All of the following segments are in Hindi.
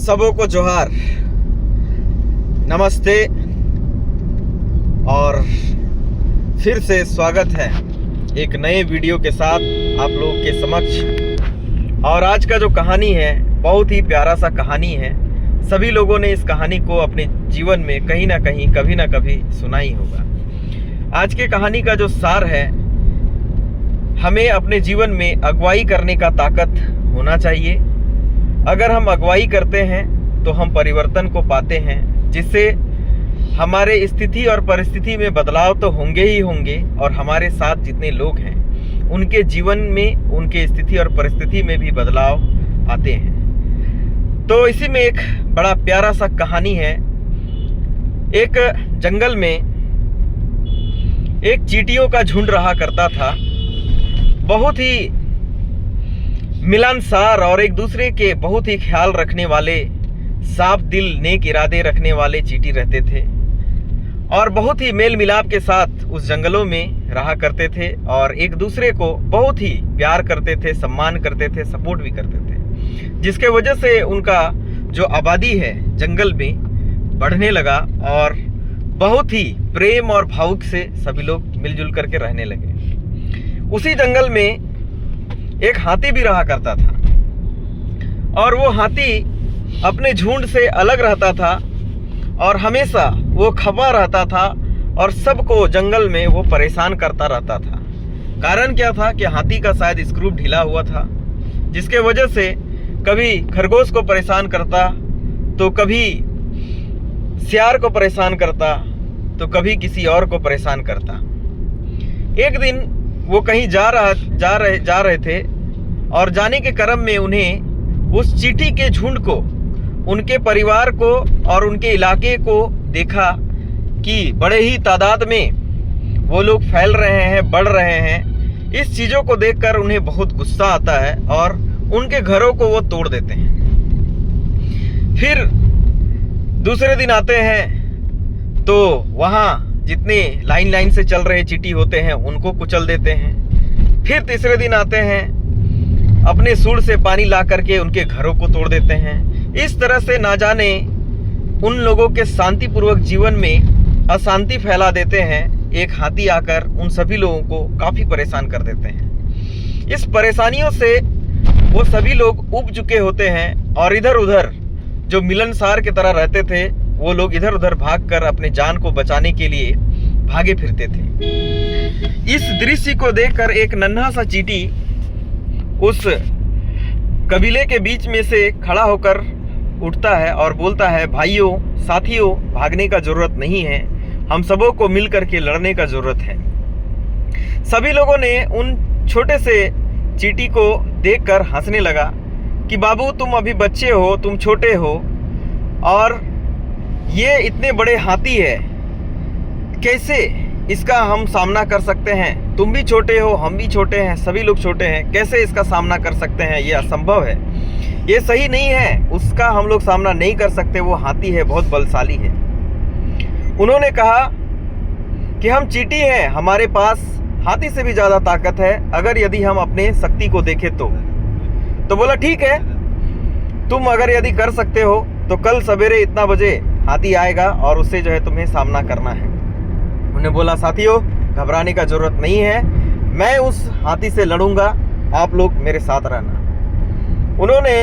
सबों को जोहार, नमस्ते और फिर से स्वागत है एक नए वीडियो के साथ आप लोगों के समक्ष। और आज का जो कहानी है बहुत ही प्यारा सा कहानी है। सभी लोगों ने इस कहानी को अपने जीवन में कहीं ना कहीं कभी ना कभी सुना ही होगा। आज के कहानी का जो सार है, हमें अपने जीवन में अगुवाई करने का ताकत होना चाहिए। अगर हम अगुवाई करते हैं तो हम परिवर्तन को पाते हैं, जिससे हमारे स्थिति और परिस्थिति में बदलाव तो होंगे ही होंगे और हमारे साथ जितने लोग हैं उनके जीवन में, उनके स्थिति और परिस्थिति में भी बदलाव आते हैं। तो इसी में एक बड़ा प्यारा सा कहानी है। एक जंगल में एक चींटियों का झुंड रहा करता था। बहुत ही मिलनसार और एक दूसरे के बहुत ही ख्याल रखने वाले, साफ दिल नेक इरादे रखने वाले चींटी रहते थे और बहुत ही मेल मिलाप के साथ उस जंगलों में रहा करते थे और एक दूसरे को बहुत ही प्यार करते थे, सम्मान करते थे, सपोर्ट भी करते थे, जिसके वजह से उनका जो आबादी है जंगल में बढ़ने लगा और बहुत ही प्रेम और भावुक से सभी लोग मिलजुल करके रहने लगे। उसी जंगल में एक हाथी भी रहा करता था और वो हाथी अपने झुंड से अलग रहता था और हमेशा वो खपा रहता था और सबको जंगल में वो परेशान करता रहता था। कारण क्या था कि हाथी का शायद स्क्रू ढीला हुआ था, जिसके वजह से कभी खरगोश को परेशान करता, तो कभी सियार को परेशान करता, तो कभी किसी और को परेशान करता। एक दिन वो कहीं जा रहे थे और जाने के क्रम में उन्हें उस चींटी के झुंड को, उनके परिवार को और उनके इलाके को देखा कि बड़े ही तादाद में वो लोग फैल रहे हैं, बढ़ रहे हैं। इस चीज़ों को देखकर उन्हें बहुत गुस्सा आता है और उनके घरों को वो तोड़ देते हैं। फिर दूसरे दिन आते हैं तो वहाँ जितने लाइन से चल रहे चींटी होते हैं उनको कुचल देते हैं। फिर तीसरे दिन आते हैं, अपने सूंड से पानी ला करके उनके घरों को तोड़ देते हैं। इस तरह से ना जाने उन लोगों के शांतिपूर्वक जीवन में अशांति फैला देते हैं। एक हाथी आकर उन सभी लोगों को काफ़ी परेशान कर देते हैं। इस परेशानियों से वो सभी लोग उब चुके होते हैं और इधर उधर जो मिलनसार की तरह रहते थे वो लोग इधर उधर भागकर अपने जान को बचाने के लिए भागे फिरते थे। इस दृश्य को देखकर एक नन्हा सा चींटी उस कबीले के बीच में से खड़ा होकर उठता है और बोलता है, भाइयों, साथियों, भागने का जरूरत नहीं है, हम सबों को मिल करके लड़ने का जरूरत है। सभी लोगों ने उन छोटे से चींटी को देखकर हंसने लगा कि बाबू, तुम अभी बच्चे हो, तुम छोटे हो और ये इतने बड़े हाथी है, कैसे इसका हम सामना कर सकते हैं? तुम भी छोटे हो, हम भी छोटे हैं, सभी लोग छोटे हैं, कैसे इसका सामना कर सकते हैं? ये असंभव है, ये सही नहीं है, उसका हम लोग सामना नहीं कर सकते, वो हाथी है, बहुत बलशाली है। उन्होंने कहा कि हम चींटी हैं, हमारे पास हाथी से भी ज़्यादा ताकत है अगर यदि हम अपने शक्ति को देखें तो बोला, ठीक है, तुम अगर यदि कर सकते हो तो कल सवेरे इतना बजे हाथी आएगा और उससे जो है तुम्हें सामना करना है। उन्हें बोला, साथियों, घबराने का जरूरत नहीं है, मैं उस हाथी से लड़ूंगा, आप लोग मेरे साथ रहना। उन्होंने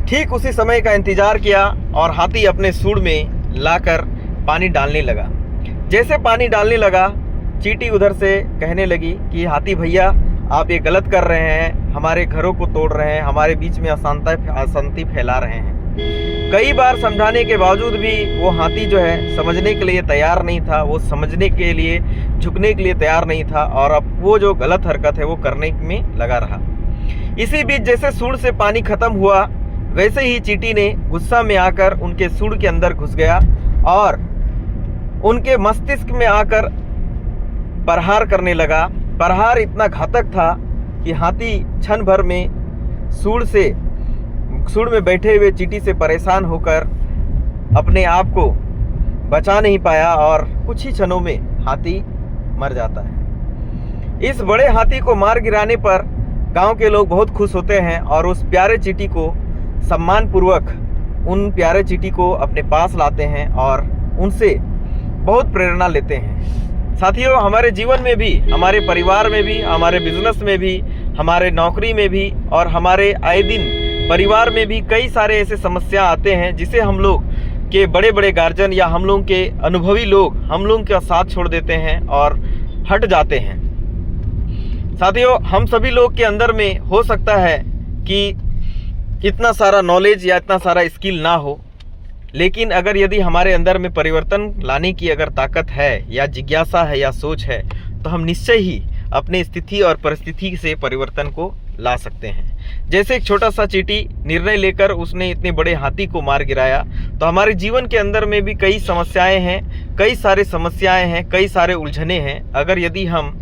ठीक उसी समय का इंतजार किया और हाथी अपने सूंड में लाकर पानी डालने लगा। जैसे पानी डालने लगा, चींटी उधर से कहने लगी कि हाथी भैया, आप ये गलत कर रहे हैं, हमारे घरों को तोड़ रहे हैं, हमारे बीच में अशांति फैला रहे हैं। कई बार समझाने के बावजूद भी वो हाथी जो है समझने के लिए तैयार नहीं था, वो समझने के लिए, झुकने के लिए तैयार नहीं था और अब वो जो गलत हरकत है वो करने में लगा रहा। इसी बीच जैसे सूंड से पानी खत्म हुआ, वैसे ही चींटी ने गुस्सा में आकर उनके सूंड के अंदर घुस गया और उनके मस्तिष्क में आकर प्रहार करने लगा। प्रहार इतना घातक था कि हाथी क्षण भर में सूंड में बैठे हुए चींटी से परेशान होकर अपने आप को बचा नहीं पाया और कुछ ही क्षणों में हाथी मर जाता है। इस बड़े हाथी को मार गिराने पर गांव के लोग बहुत खुश होते हैं और उस प्यारे चींटी को सम्मान पूर्वक उन प्यारे चीटी को अपने पास लाते हैं और उनसे बहुत प्रेरणा लेते हैं। साथियों, हमारे जीवन में भी, हमारे परिवार में भी, हमारे बिजनेस में भी, हमारे नौकरी में भी और हमारे आए दिन परिवार में भी कई सारे ऐसे समस्या आते हैं जिसे हम लोग के बड़े बड़े गार्जियन या हम लोग के अनुभवी लोग हम लोग का साथ छोड़ देते हैं और हट जाते हैं। साथियों, हम सभी लोग के अंदर में हो सकता है कि इतना सारा नॉलेज या इतना सारा स्किल ना हो, लेकिन अगर यदि हमारे अंदर में परिवर्तन लाने की अगर ताकत है या जिज्ञासा है या सोच है तो हम निश्चय ही अपने स्थिति और परिस्थिति से परिवर्तन को ला सकते हैं। जैसे एक छोटा सा चींटी निर्णय लेकर उसने इतने बड़े हाथी को मार गिराया, तो हमारे जीवन के अंदर में भी कई समस्याएं हैं, कई सारे समस्याएं हैं, कई सारे उलझने हैं। अगर यदि हम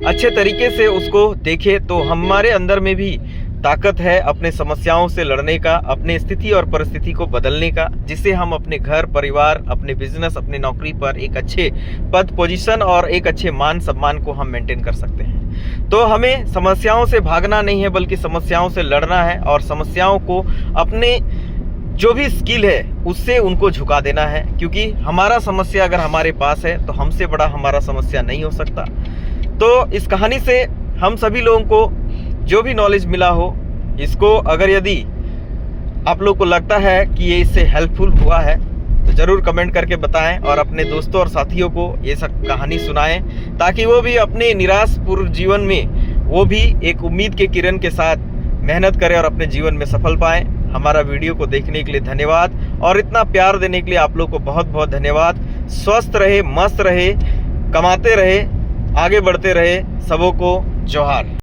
अच्छे तरीके से उसको देखें तो हमारे अंदर में भी ताकत है अपने समस्याओं से लड़ने का, अपने स्थिति और परिस्थिति को बदलने का, जिससे हम अपने घर परिवार, अपने बिजनेस, अपने नौकरी पर एक अच्छे पद पोजीशन और एक अच्छे मान सम्मान को हम मेंटेन कर सकते हैं। तो हमें समस्याओं से भागना नहीं है बल्कि समस्याओं से लड़ना है और समस्याओं को अपने जो भी स्किल है उससे उनको झुका देना है, क्योंकि हमारा समस्या अगर हमारे पास है तो हमसे बड़ा हमारा समस्या नहीं हो सकता। तो इस कहानी से हम सभी लोगों को जो भी नॉलेज मिला हो, इसको अगर यदि आप लोग को लगता है कि ये इससे हेल्पफुल हुआ है तो ज़रूर कमेंट करके बताएं और अपने दोस्तों और साथियों को ये सब कहानी सुनाएं, ताकि वो भी अपने निराशपूर्ण जीवन में वो भी एक उम्मीद के किरण के साथ मेहनत करें और अपने जीवन में सफल पाएं। हमारा वीडियो को देखने के लिए धन्यवाद और इतना प्यार देने के लिए आप लोग को बहुत बहुत धन्यवाद। स्वस्थ रहे, मस्त रहे, कमाते रहे, आगे बढ़ते रहे। सबों को जोहार।